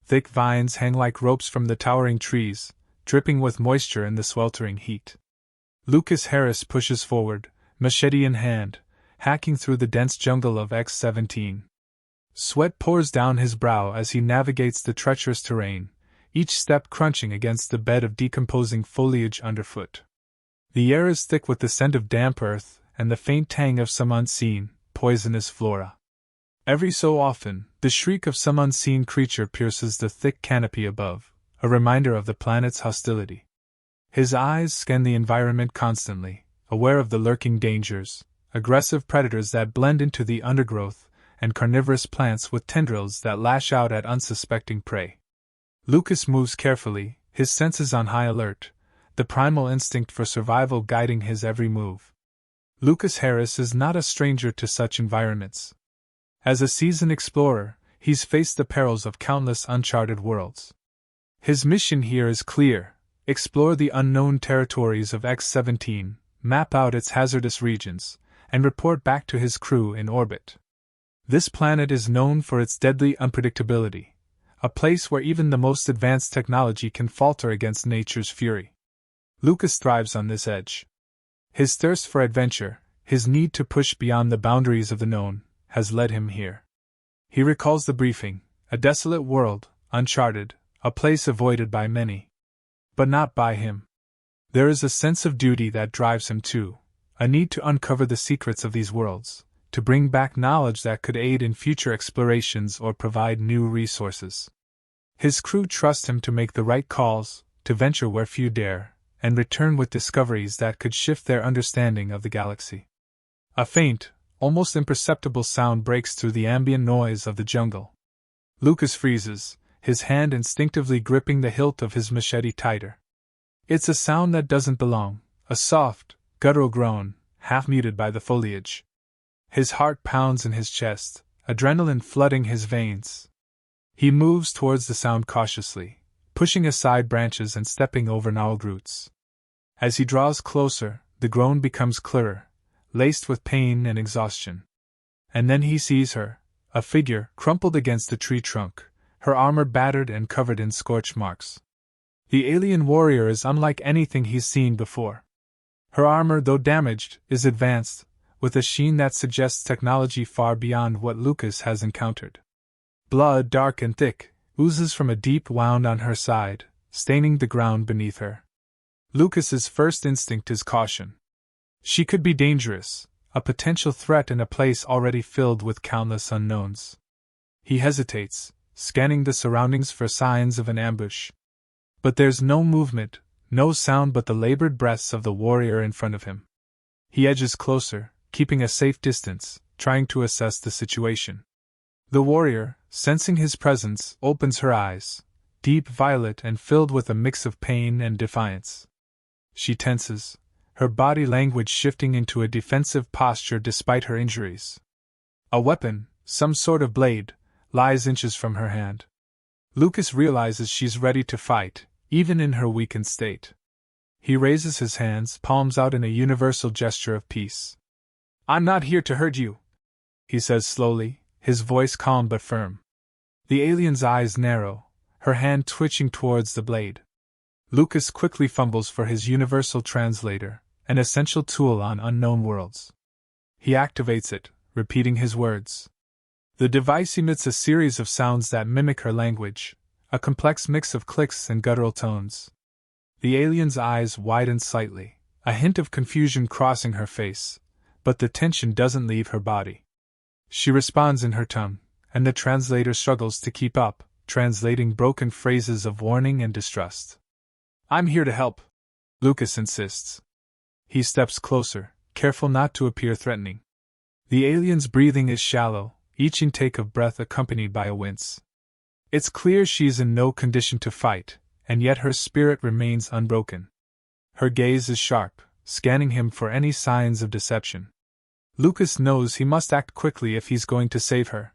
Thick vines hang like ropes from the towering trees, dripping with moisture in the sweltering heat. Lucas Harris pushes forward, machete in hand, hacking through the dense jungle of X-17. Sweat pours down his brow as he navigates the treacherous terrain, each step crunching against the bed of decomposing foliage underfoot. The air is thick with the scent of damp earth and the faint tang of some unseen, poisonous flora. Every so often, the shriek of some unseen creature pierces the thick canopy above, a reminder of the planet's hostility. His eyes scan the environment constantly, aware of the lurking dangers, aggressive predators that blend into the undergrowth, and carnivorous plants with tendrils that lash out at unsuspecting prey. Lucas moves carefully, his senses on high alert, the primal instinct for survival guiding his every move. Lucas Harris is not a stranger to such environments. As a seasoned explorer, he's faced the perils of countless uncharted worlds. His mission here is clear: explore the unknown territories of X-17, map out its hazardous regions, and report back to his crew in orbit. This planet is known for its deadly unpredictability, a place where even the most advanced technology can falter against nature's fury. Lucas thrives on this edge. His thirst for adventure, his need to push beyond the boundaries of the known, has led him here. He recalls the briefing: a desolate world, uncharted, a place avoided by many. But not by him. There is a sense of duty that drives him too, a need to uncover the secrets of these worlds, to bring back knowledge that could aid in future explorations or provide new resources. His crew trust him to make the right calls, to venture where few dare, and return with discoveries that could shift their understanding of the galaxy. A faint, almost imperceptible sound breaks through the ambient noise of the jungle. Lucas freezes, his hand instinctively gripping the hilt of his machete tighter. It's a sound that doesn't belong, a soft, guttural groan, half muted by the foliage. His heart pounds in his chest, adrenaline flooding his veins. He moves towards the sound cautiously, pushing aside branches and stepping over gnarled roots. As he draws closer, the groan becomes clearer, laced with pain and exhaustion. And then he sees her, a figure crumpled against a tree trunk, her armor battered and covered in scorch marks. The alien warrior is unlike anything he's seen before. Her armor, though damaged, is advanced, with a sheen that suggests technology far beyond what Lucas has encountered. Blood, dark and thick, oozes from a deep wound on her side, staining the ground beneath her. Lucas's first instinct is caution. She could be dangerous, a potential threat in a place already filled with countless unknowns. He hesitates, scanning the surroundings for signs of an ambush. But there's no movement, no sound but the labored breaths of the warrior in front of him. He edges closer, keeping a safe distance, trying to assess the situation. The warrior, sensing his presence, opens her eyes, deep violet and filled with a mix of pain and defiance. She tenses, her body language shifting into a defensive posture despite her injuries. A weapon, some sort of blade, lies inches from her hand. Lucas realizes she's ready to fight, even in her weakened state. He raises his hands, palms out in a universal gesture of peace. "I'm not here to hurt you," he says slowly, his voice calm but firm. The alien's eyes narrow, her hand twitching towards the blade. Lucas quickly fumbles for his universal translator, an essential tool on unknown worlds. He activates it, repeating his words. The device emits a series of sounds that mimic her language, a complex mix of clicks and guttural tones. The alien's eyes widen slightly, a hint of confusion crossing her face, but the tension doesn't leave her body. She responds in her tongue, and the translator struggles to keep up, translating broken phrases of warning and distrust. "I'm here to help," Lucas insists. He steps closer, careful not to appear threatening. The alien's breathing is shallow, each intake of breath accompanied by a wince. It's clear she's in no condition to fight, and yet her spirit remains unbroken. Her gaze is sharp, scanning him for any signs of deception. Lucas knows he must act quickly if he's going to save her.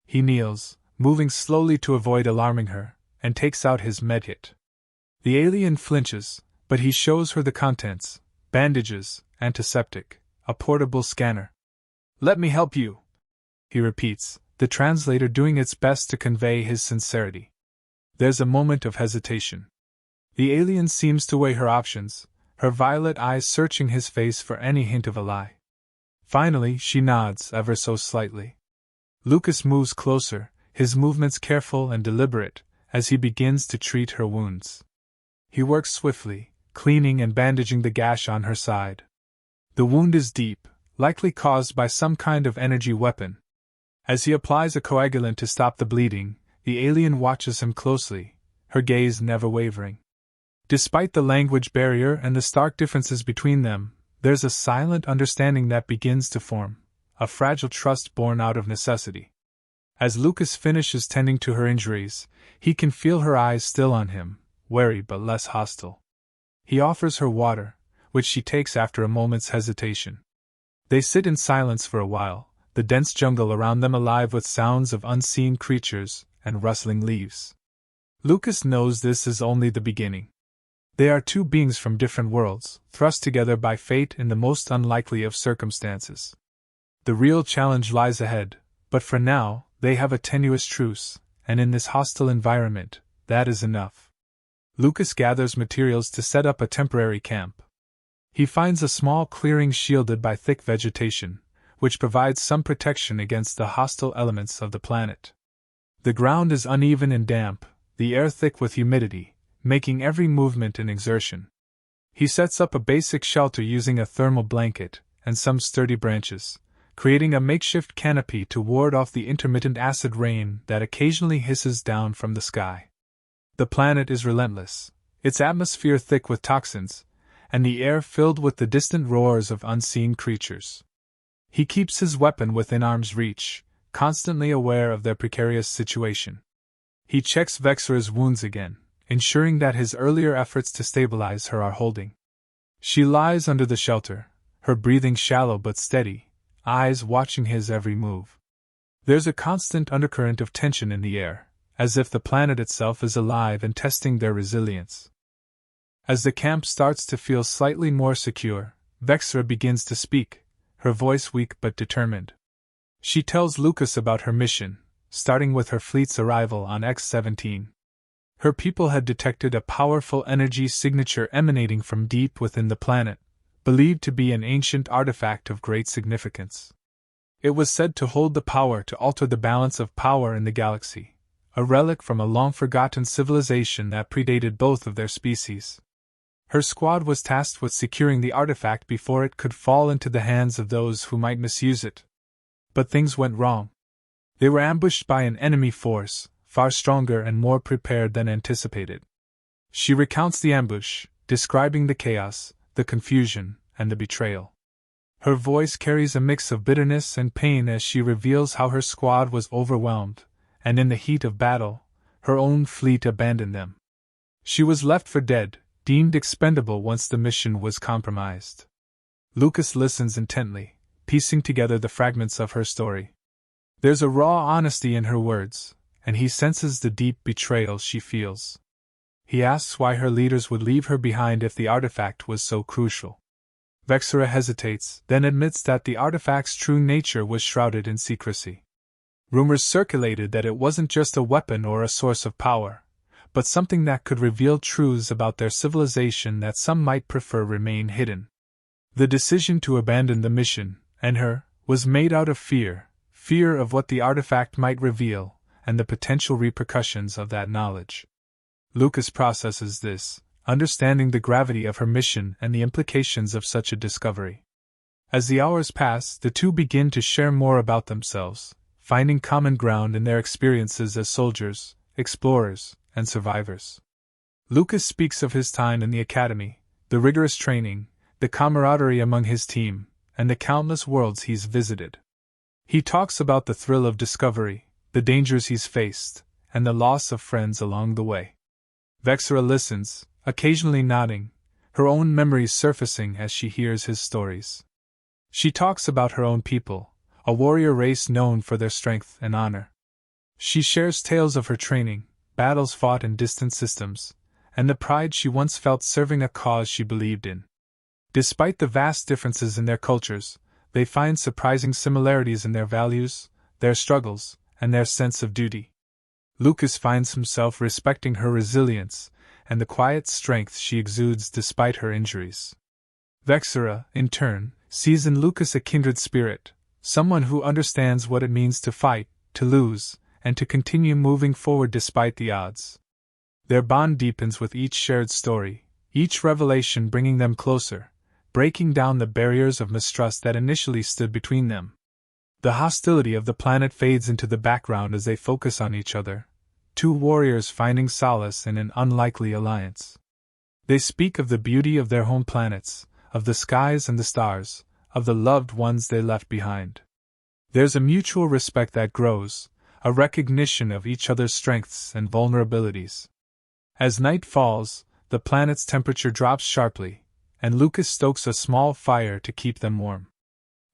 He kneels, moving slowly to avoid alarming her, and takes out his medkit. The alien flinches, but he shows her the contents: bandages, antiseptic, a portable scanner. "Let me help you," he repeats, the translator doing its best to convey his sincerity. There's a moment of hesitation. The alien seems to weigh her options, her violet eyes searching his face for any hint of a lie. Finally, she nods, ever so slightly. Lucas moves closer, his movements careful and deliberate, as he begins to treat her wounds. He works swiftly, cleaning and bandaging the gash on her side. The wound is deep, likely caused by some kind of energy weapon. As he applies a coagulant to stop the bleeding, the alien watches him closely, her gaze never wavering. Despite the language barrier and the stark differences between them, there's a silent understanding that begins to form, a fragile trust born out of necessity. As Lucas finishes tending to her injuries, he can feel her eyes still on him, wary but less hostile. He offers her water, which she takes after a moment's hesitation. They sit in silence for a while, the dense jungle around them alive with sounds of unseen creatures and rustling leaves. Lucas knows this is only the beginning. They are two beings from different worlds, thrust together by fate in the most unlikely of circumstances. The real challenge lies ahead, but for now, they have a tenuous truce, and in this hostile environment, that is enough. Lucas gathers materials to set up a temporary camp. He finds a small clearing shielded by thick vegetation, which provides some protection against the hostile elements of the planet. The ground is uneven and damp, the air thick with humidity, making every movement an exertion. He sets up a basic shelter using a thermal blanket and some sturdy branches, creating a makeshift canopy to ward off the intermittent acid rain that occasionally hisses down from the sky. The planet is relentless, its atmosphere thick with toxins, and the air filled with the distant roars of unseen creatures. He keeps his weapon within arm's reach, constantly aware of their precarious situation. He checks Vexra's wounds again, ensuring that his earlier efforts to stabilize her are holding. She lies under the shelter, her breathing shallow but steady, eyes watching his every move. There's a constant undercurrent of tension in the air, as if the planet itself is alive and testing their resilience. As the camp starts to feel slightly more secure, Vexra begins to speak, her voice weak but determined. She tells Lucas about her mission, starting with her fleet's arrival on X-17. Her people had detected a powerful energy signature emanating from deep within the planet, believed to be an ancient artifact of great significance. It was said to hold the power to alter the balance of power in the galaxy, a relic from a long-forgotten civilization that predated both of their species. Her squad was tasked with securing the artifact before it could fall into the hands of those who might misuse it. But things went wrong. They were ambushed by an enemy force, far stronger and more prepared than anticipated. She recounts the ambush, describing the chaos, the confusion, and the betrayal. Her voice carries a mix of bitterness and pain as she reveals how her squad was overwhelmed, and in the heat of battle, her own fleet abandoned them. She was left for dead, deemed expendable once the mission was compromised. Lucas listens intently, piecing together the fragments of her story. There's a raw honesty in her words, and he senses the deep betrayal she feels. He asks why her leaders would leave her behind if the artifact was so crucial. Vexra hesitates, then admits that the artifact's true nature was shrouded in secrecy. Rumors circulated that it wasn't just a weapon or a source of power, but something that could reveal truths about their civilization that some might prefer remain hidden. The decision to abandon the mission, and her, was made out of fear of what the artifact might reveal, and the potential repercussions of that knowledge. Lucas processes this, understanding the gravity of her mission and the implications of such a discovery. As the hours pass, the two begin to share more about themselves, finding common ground in their experiences as soldiers, explorers, and survivors. Lucas speaks of his time in the academy, the rigorous training, the camaraderie among his team, and the countless worlds he's visited. He talks about the thrill of discovery, the dangers he's faced, and the loss of friends along the way. Vexra listens, occasionally nodding, her own memories surfacing as she hears his stories. She talks about her own people, a warrior race known for their strength and honor. She shares tales of her training, battles fought in distant systems, and the pride she once felt serving a cause she believed in. Despite the vast differences in their cultures, they find surprising similarities in their values, their struggles, and their sense of duty. Lucas finds himself respecting her resilience and the quiet strength she exudes despite her injuries. Vexera, in turn, sees in Lucas a kindred spirit, someone who understands what it means to fight, to lose, and to continue moving forward despite the odds. Their bond deepens with each shared story, each revelation bringing them closer, breaking down the barriers of mistrust that initially stood between them. The hostility of the planet fades into the background as they focus on each other, two warriors finding solace in an unlikely alliance. They speak of the beauty of their home planets, of the skies and the stars, of the loved ones they left behind. There's a mutual respect that grows, a recognition of each other's strengths and vulnerabilities. As night falls, the planet's temperature drops sharply, and Lucas stokes a small fire to keep them warm.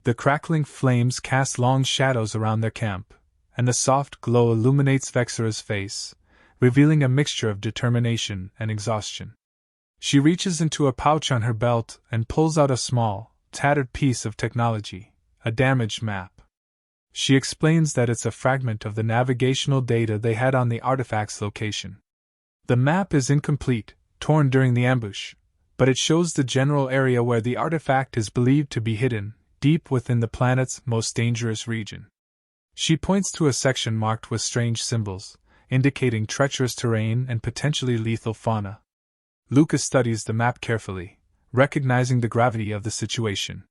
The crackling flames cast long shadows around their camp, and the soft glow illuminates Vexera's face, revealing a mixture of determination and exhaustion. She reaches into a pouch on her belt and pulls out a small, tattered piece of technology, a damaged map. She explains that it's a fragment of the navigational data they had on the artifact's location. The map is incomplete, torn during the ambush, but it shows the general area where the artifact is believed to be hidden, deep within the planet's most dangerous region. She points to a section marked with strange symbols, indicating treacherous terrain and potentially lethal fauna. Lucas studies the map carefully, recognizing the gravity of the situation.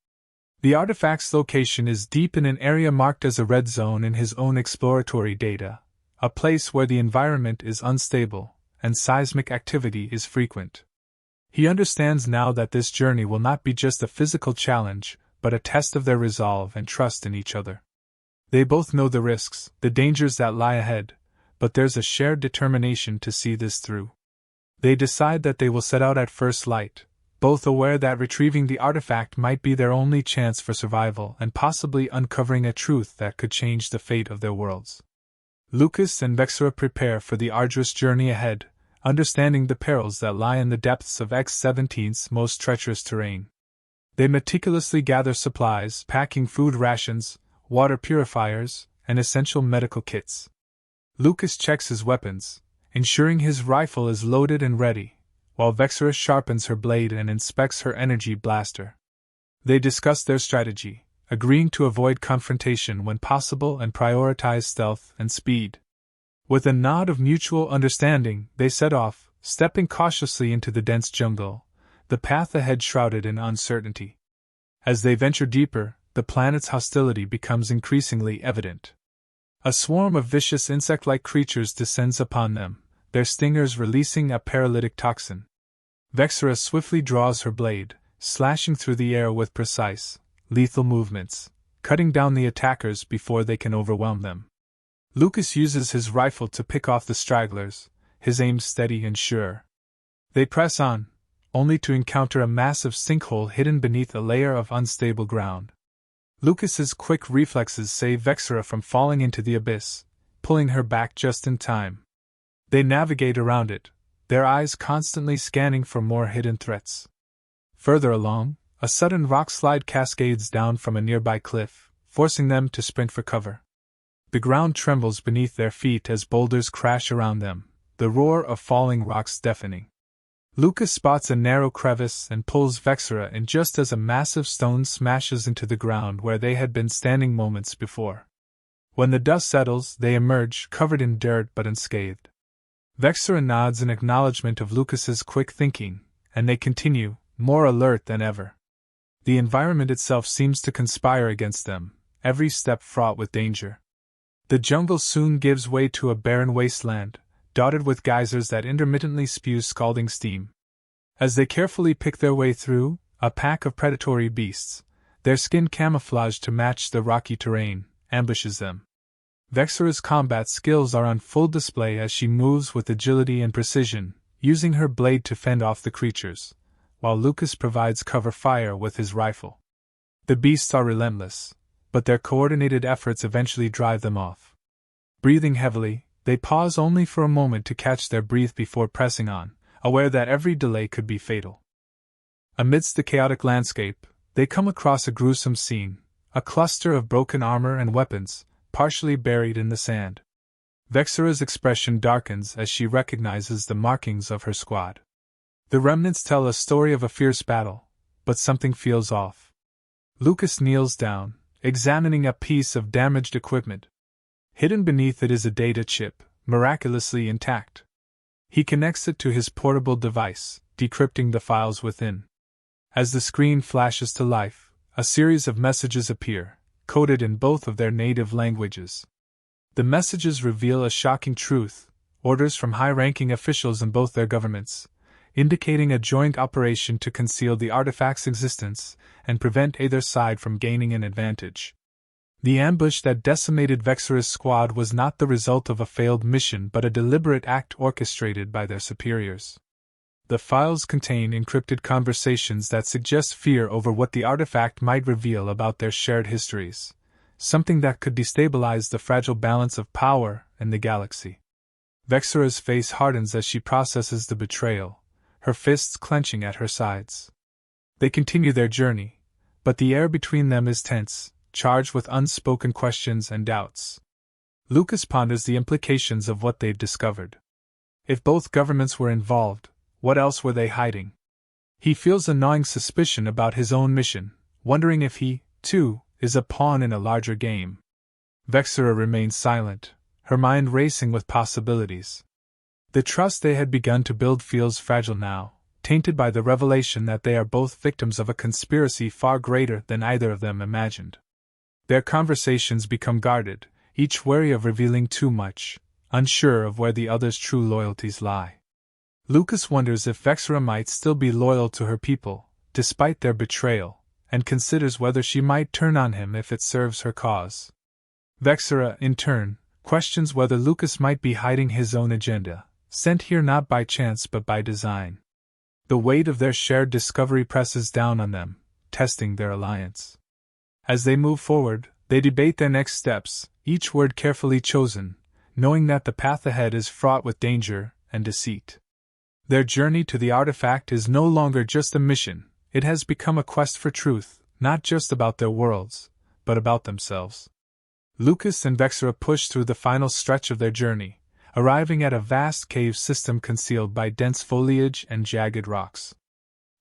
The artifact's location is deep in an area marked as a red zone in his own exploratory data, a place where the environment is unstable and seismic activity is frequent. He understands now that this journey will not be just a physical challenge, but a test of their resolve and trust in each other. They both know the risks, the dangers that lie ahead, but there's a shared determination to see this through. They decide that they will set out at first light, both aware that retrieving the artifact might be their only chance for survival and possibly uncovering a truth that could change the fate of their worlds. Lucas and Vexera prepare for the arduous journey ahead, understanding the perils that lie in the depths of X-17's most treacherous terrain. They meticulously gather supplies, packing food rations, water purifiers, and essential medical kits. Lucas checks his weapons, ensuring his rifle is loaded and ready, while Vexera sharpens her blade and inspects her energy blaster. They discuss their strategy, agreeing to avoid confrontation when possible and prioritize stealth and speed. With a nod of mutual understanding, they set off, stepping cautiously into the dense jungle, the path ahead shrouded in uncertainty. As they venture deeper, the planet's hostility becomes increasingly evident. A swarm of vicious insect-like creatures descends upon them, their stingers releasing a paralytic toxin. Vexera swiftly draws her blade, slashing through the air with precise, lethal movements, cutting down the attackers before they can overwhelm them. Lucas uses his rifle to pick off the stragglers, his aim steady and sure. They press on, only to encounter a massive sinkhole hidden beneath a layer of unstable ground. Lucas's quick reflexes save Vexera from falling into the abyss, pulling her back just in time. They navigate around it, their eyes constantly scanning for more hidden threats. Further along, a sudden rock slide cascades down from a nearby cliff, forcing them to sprint for cover. The ground trembles beneath their feet as boulders crash around them, the roar of falling rocks deafening. Lucas spots a narrow crevice and pulls Vexera in just as a massive stone smashes into the ground where they had been standing moments before. When the dust settles, they emerge, covered in dirt but unscathed. Vexera nods in acknowledgement of Lucas's quick thinking, and they continue, more alert than ever. The environment itself seems to conspire against them, every step fraught with danger. The jungle soon gives way to a barren wasteland, dotted with geysers that intermittently spew scalding steam. As they carefully pick their way through, a pack of predatory beasts, their skin camouflaged to match the rocky terrain, ambushes them. Vexera's combat skills are on full display as she moves with agility and precision, using her blade to fend off the creatures, while Lucas provides cover fire with his rifle. The beasts are relentless, but their coordinated efforts eventually drive them off. Breathing heavily, they pause only for a moment to catch their breath before pressing on, aware that every delay could be fatal. Amidst the chaotic landscape, they come across a gruesome scene, a cluster of broken armor and weapons, partially buried in the sand. Vexera's expression darkens as she recognizes the markings of her squad. The remnants tell a story of a fierce battle, but something feels off. Lucas kneels down, examining a piece of damaged equipment. Hidden beneath it is a data chip, miraculously intact. He connects it to his portable device, decrypting the files within. As the screen flashes to life, a series of messages appear, coded in both of their native languages. The messages reveal a shocking truth: orders from high-ranking officials in both their governments, indicating a joint operation to conceal the artifact's existence and prevent either side from gaining an advantage. The ambush that decimated Vexera's squad was not the result of a failed mission but a deliberate act orchestrated by their superiors. The files contain encrypted conversations that suggest fear over what the artifact might reveal about their shared histories, something that could destabilize the fragile balance of power in the galaxy. Vexera's face hardens as she processes the betrayal, her fists clenching at her sides. They continue their journey, but the air between them is tense, charged with unspoken questions and doubts. Lucas ponders the implications of what they've discovered. If both governments were involved, what else were they hiding? He feels a gnawing suspicion about his own mission, wondering if he, too, is a pawn in a larger game. Vexera remains silent, her mind racing with possibilities. The trust they had begun to build feels fragile now, tainted by the revelation that they are both victims of a conspiracy far greater than either of them imagined. Their conversations become guarded, each wary of revealing too much, unsure of where the other's true loyalties lie. Lucas wonders if Vexera might still be loyal to her people, despite their betrayal, and considers whether she might turn on him if it serves her cause. Vexera, in turn, questions whether Lucas might be hiding his own agenda, sent here not by chance but by design. The weight of their shared discovery presses down on them, testing their alliance. As they move forward, they debate their next steps, each word carefully chosen, knowing that the path ahead is fraught with danger and deceit. Their journey to the artifact is no longer just a mission, it has become a quest for truth, not just about their worlds, but about themselves. Lucas and Vexera push through the final stretch of their journey, arriving at a vast cave system concealed by dense foliage and jagged rocks.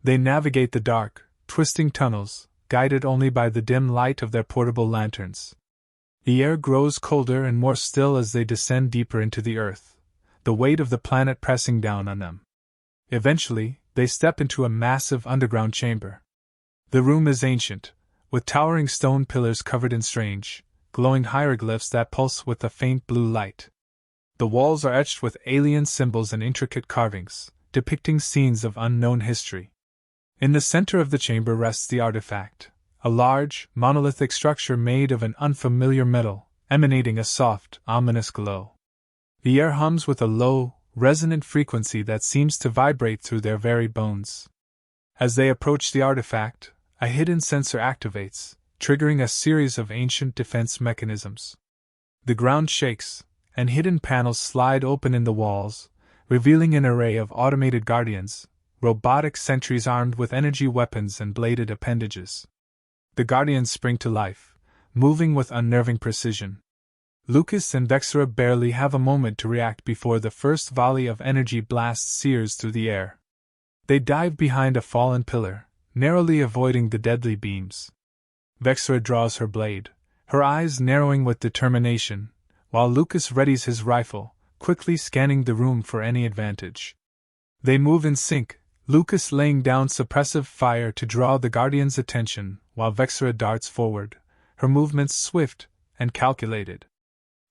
They navigate the dark, twisting tunnels, guided only by the dim light of their portable lanterns. The air grows colder and more still as they descend deeper into the earth, the weight of the planet pressing down on them. Eventually, they step into a massive underground chamber. The room is ancient, with towering stone pillars covered in strange, glowing hieroglyphs that pulse with a faint blue light. The walls are etched with alien symbols and intricate carvings, depicting scenes of unknown history. In the center of the chamber rests the artifact, a large, monolithic structure made of an unfamiliar metal, emanating a soft, ominous glow. The air hums with a low, resonant frequency that seems to vibrate through their very bones. As they approach the artifact, a hidden sensor activates, triggering a series of ancient defense mechanisms. The ground shakes, and hidden panels slide open in the walls, revealing an array of automated guardians, robotic sentries armed with energy weapons and bladed appendages. The guardians spring to life, moving with unnerving precision. Lucas and Vexera barely have a moment to react before the first volley of energy blasts sears through the air. They dive behind a fallen pillar, narrowly avoiding the deadly beams. Vexera draws her blade, her eyes narrowing with determination, while Lucas readies his rifle, quickly scanning the room for any advantage. They move in sync, Lucas laying down suppressive fire to draw the Guardian's attention, while Vexera darts forward, her movements swift and calculated.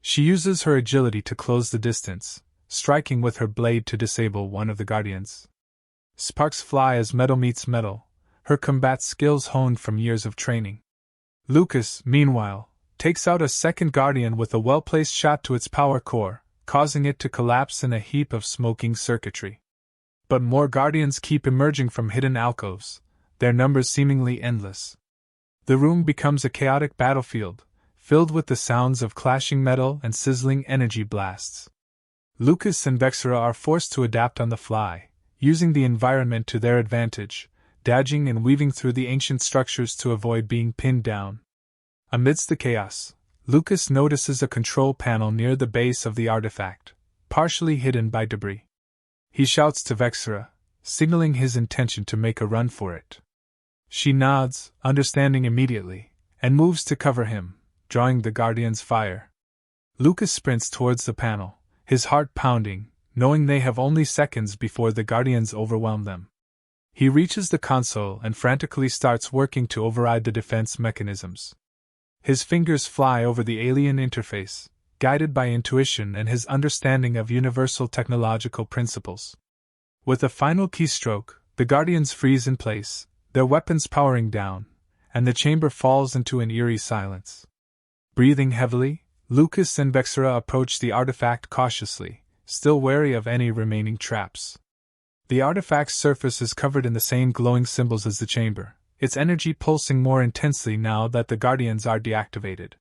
She uses her agility to close the distance, striking with her blade to disable one of the Guardians. Sparks fly as metal meets metal, her combat skills honed from years of training. Lucas, meanwhile, takes out a second Guardian with a well-placed shot to its power core, causing it to collapse in a heap of smoking circuitry. But more Guardians keep emerging from hidden alcoves, their numbers seemingly endless. The room becomes a chaotic battlefield, filled with the sounds of clashing metal and sizzling energy blasts. Lucas and Vexera are forced to adapt on the fly, using the environment to their advantage, dodging and weaving through the ancient structures to avoid being pinned down. Amidst the chaos, Lucas notices a control panel near the base of the artifact, partially hidden by debris. He shouts to Vexera, signaling his intention to make a run for it. She nods, understanding immediately, and moves to cover him, drawing the Guardian's fire. Lucas sprints towards the panel, his heart pounding, knowing they have only seconds before the Guardians overwhelm them. He reaches the console and frantically starts working to override the defense mechanisms. His fingers fly over the alien interface, guided by intuition and his understanding of universal technological principles. With a final keystroke, the Guardians freeze in place, their weapons powering down, and the chamber falls into an eerie silence. Breathing heavily, Lucas and Vexera approach the artifact cautiously, still wary of any remaining traps. The artifact's surface is covered in the same glowing symbols as the chamber, its energy pulsing more intensely now that the Guardians are deactivated.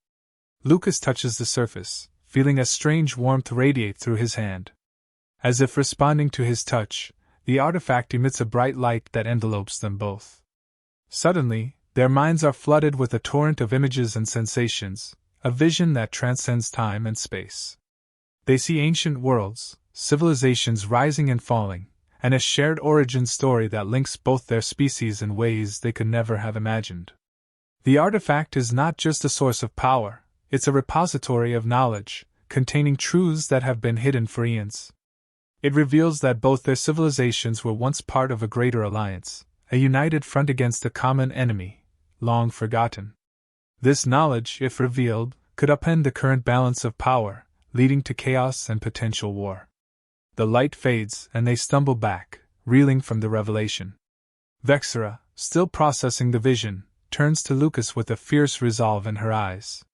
Lucas touches the surface, feeling a strange warmth radiate through his hand. As if responding to his touch, the artifact emits a bright light that envelopes them both. Suddenly, their minds are flooded with a torrent of images and sensations, a vision that transcends time and space. They see ancient worlds, civilizations rising and falling, and a shared origin story that links both their species in ways they could never have imagined. The artifact is not just a source of power, it's a repository of knowledge, containing truths that have been hidden for eons. It reveals that both their civilizations were once part of a greater alliance, a united front against a common enemy, long forgotten. This knowledge, if revealed, could upend the current balance of power, leading to chaos and potential war. The light fades, and they stumble back, reeling from the revelation. Vexera, still processing the vision, turns to Lucas with a fierce resolve in her eyes.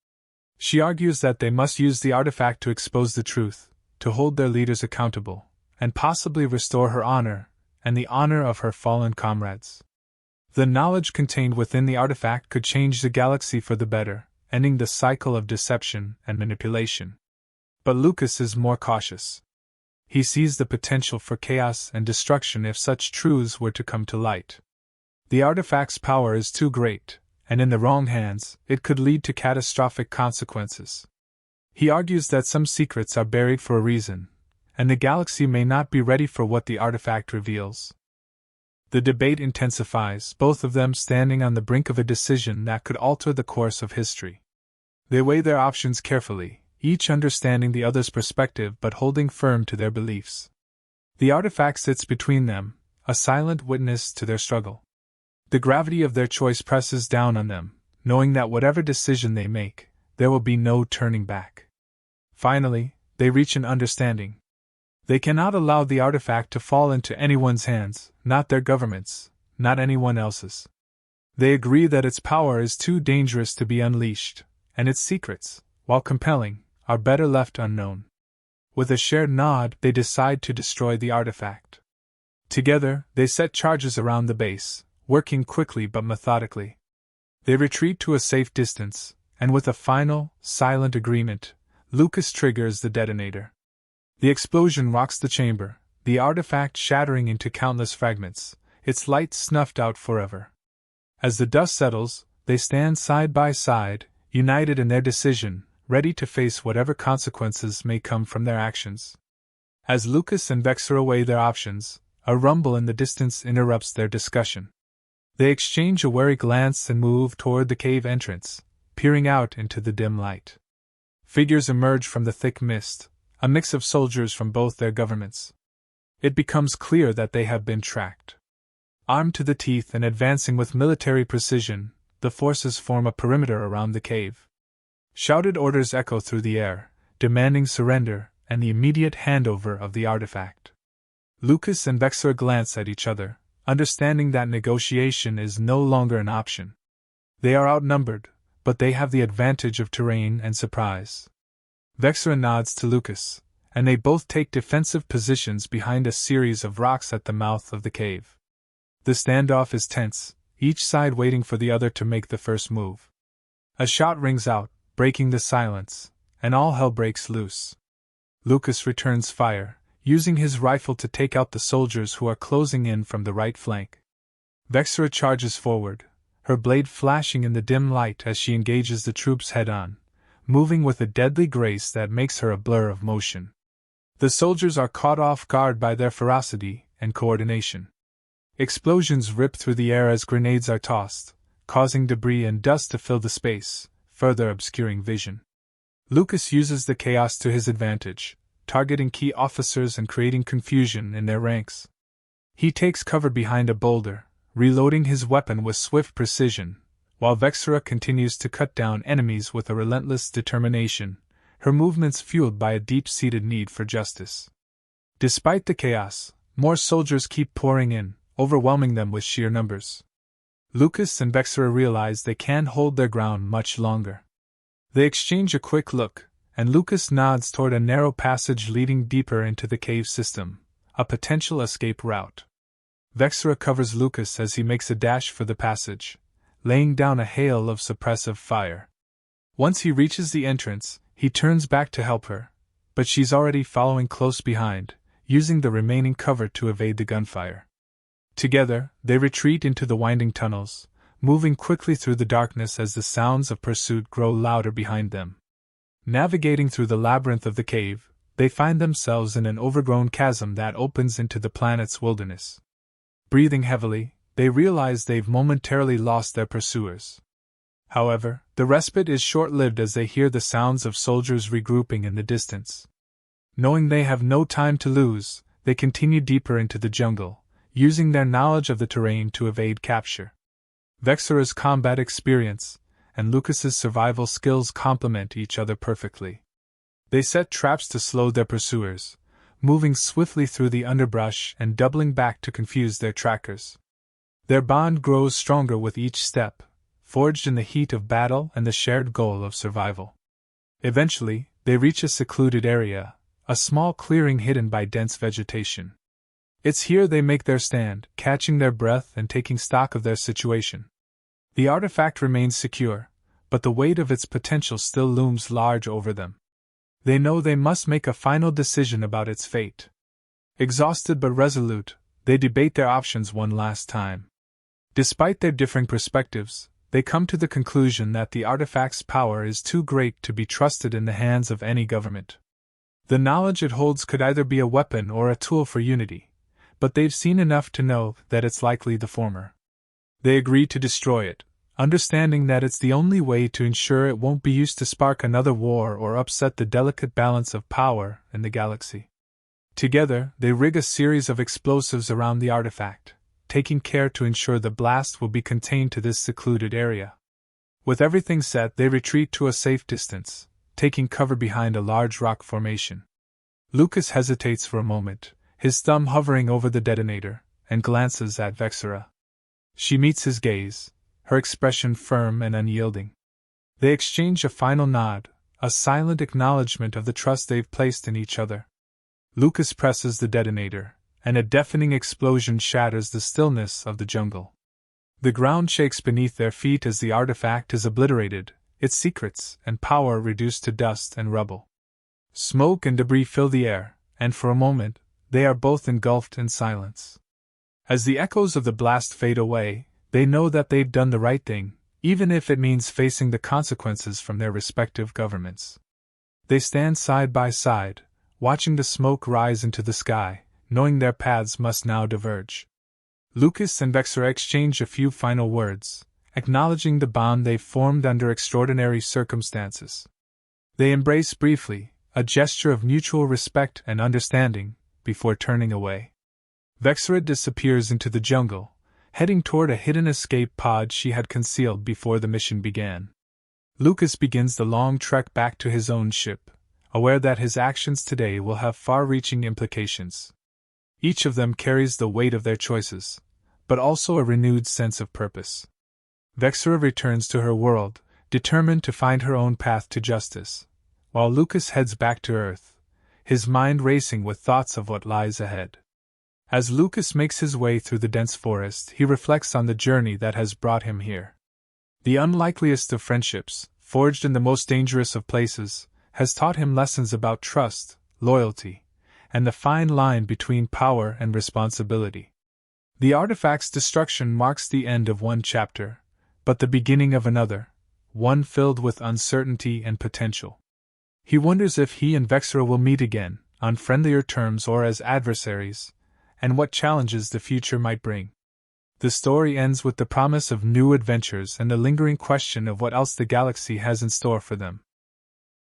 She argues that they must use the artifact to expose the truth, to hold their leaders accountable, and possibly restore her honor, and the honor of her fallen comrades. The knowledge contained within the artifact could change the galaxy for the better, ending the cycle of deception and manipulation. But Lucas is more cautious. He sees the potential for chaos and destruction if such truths were to come to light. The artifact's power is too great, and in the wrong hands, it could lead to catastrophic consequences. He argues that some secrets are buried for a reason, and the galaxy may not be ready for what the artifact reveals. The debate intensifies, both of them standing on the brink of a decision that could alter the course of history. They weigh their options carefully, each understanding the other's perspective but holding firm to their beliefs. The artifact sits between them, a silent witness to their struggle. The gravity of their choice presses down on them, knowing that whatever decision they make, there will be no turning back. Finally, they reach an understanding. They cannot allow the artifact to fall into anyone's hands, not their government's, not anyone else's. They agree that its power is too dangerous to be unleashed, and its secrets, while compelling, are better left unknown. With a shared nod, they decide to destroy the artifact. Together, they set charges around the base, working quickly but methodically. They retreat to a safe distance, and with a final, silent agreement, Lucas triggers the detonator. The explosion rocks the chamber, the artifact shattering into countless fragments, its light snuffed out forever. As the dust settles, they stand side by side, united in their decision, ready to face whatever consequences may come from their actions. As Lucas and Vexera weigh their options, a rumble in the distance interrupts their discussion. They exchange a wary glance and move toward the cave entrance, peering out into the dim light. Figures emerge from the thick mist, a mix of soldiers from both their governments. It becomes clear that they have been tracked. Armed to the teeth and advancing with military precision, the forces form a perimeter around the cave. Shouted orders echo through the air, demanding surrender and the immediate handover of the artifact. Lucas and Vexera glance at each other, understanding that negotiation is no longer an option. They are outnumbered, but they have the advantage of terrain and surprise. Vexera nods to Lucas, and they both take defensive positions behind a series of rocks at the mouth of the cave. The standoff is tense, each side waiting for the other to make the first move. A shot rings out, breaking the silence, and all hell breaks loose. Lucas returns fire, using his rifle to take out the soldiers who are closing in from the right flank. Vexera charges forward, her blade flashing in the dim light as she engages the troops head-on, moving with a deadly grace that makes her a blur of motion. The soldiers are caught off guard by their ferocity and coordination. Explosions rip through the air as grenades are tossed, causing debris and dust to fill the space, further obscuring vision. Lucas uses the chaos to his advantage, targeting key officers and creating confusion in their ranks. He takes cover behind a boulder, reloading his weapon with swift precision, while Vexera continues to cut down enemies with a relentless determination, her movements fueled by a deep-seated need for justice. Despite the chaos, more soldiers keep pouring in, overwhelming them with sheer numbers. Lucas and Vexera realize they can't hold their ground much longer. They exchange a quick look, and Lucas nods toward a narrow passage leading deeper into the cave system, a potential escape route. Vexera covers Lucas as he makes a dash for the passage, laying down a hail of suppressive fire. Once he reaches the entrance, he turns back to help her, but she's already following close behind, using the remaining cover to evade the gunfire. Together, they retreat into the winding tunnels, moving quickly through the darkness as the sounds of pursuit grow louder behind them. Navigating through the labyrinth of the cave, they find themselves in an overgrown chasm that opens into the planet's wilderness. Breathing heavily, they realize they've momentarily lost their pursuers. However, the respite is short-lived as they hear the sounds of soldiers regrouping in the distance. Knowing they have no time to lose, they continue deeper into the jungle, using their knowledge of the terrain to evade capture. Vexera's combat experience and Lucas's survival skills complement each other perfectly. They set traps to slow their pursuers, moving swiftly through the underbrush and doubling back to confuse their trackers. Their bond grows stronger with each step, forged in the heat of battle and the shared goal of survival. Eventually, they reach a secluded area, a small clearing hidden by dense vegetation. It's here they make their stand, catching their breath and taking stock of their situation. The artifact remains secure, but the weight of its potential still looms large over them. They know they must make a final decision about its fate. Exhausted but resolute, they debate their options one last time. Despite their differing perspectives, they come to the conclusion that the artifact's power is too great to be trusted in the hands of any government. The knowledge it holds could either be a weapon or a tool for unity, but they've seen enough to know that it's likely the former. They agree to destroy it, understanding that it's the only way to ensure it won't be used to spark another war or upset the delicate balance of power in the galaxy. Together, they rig a series of explosives around the artifact, taking care to ensure the blast will be contained to this secluded area. With everything set, they retreat to a safe distance, taking cover behind a large rock formation. Lucas hesitates for a moment, his thumb hovering over the detonator, and glances at Vexera. She meets his gaze, her expression firm and unyielding. They exchange a final nod, a silent acknowledgement of the trust they've placed in each other. Lucas presses the detonator, and a deafening explosion shatters the stillness of the jungle. The ground shakes beneath their feet as the artifact is obliterated, its secrets and power reduced to dust and rubble. Smoke and debris fill the air, and for a moment, they are both engulfed in silence. As the echoes of the blast fade away, they know that they've done the right thing, even if it means facing the consequences from their respective governments. They stand side by side, watching the smoke rise into the sky, knowing their paths must now diverge. Lucas and Vexera exchange a few final words, acknowledging the bond they've formed under extraordinary circumstances. They embrace briefly, a gesture of mutual respect and understanding, before turning away. Vexera disappears into the jungle, heading toward a hidden escape pod she had concealed before the mission began. Lucas begins the long trek back to his own ship, aware that his actions today will have far-reaching implications. Each of them carries the weight of their choices, but also a renewed sense of purpose. Vexera returns to her world, determined to find her own path to justice, while Lucas heads back to Earth, his mind racing with thoughts of what lies ahead. As Lucas makes his way through the dense forest, he reflects on the journey that has brought him here. The unlikeliest of friendships, forged in the most dangerous of places, has taught him lessons about trust, loyalty, and the fine line between power and responsibility. The artifact's destruction marks the end of one chapter, but the beginning of another, one filled with uncertainty and potential. He wonders if he and Vexra will meet again, on friendlier terms or as adversaries, and what challenges the future might bring. The story ends with the promise of new adventures and the lingering question of what else the galaxy has in store for them.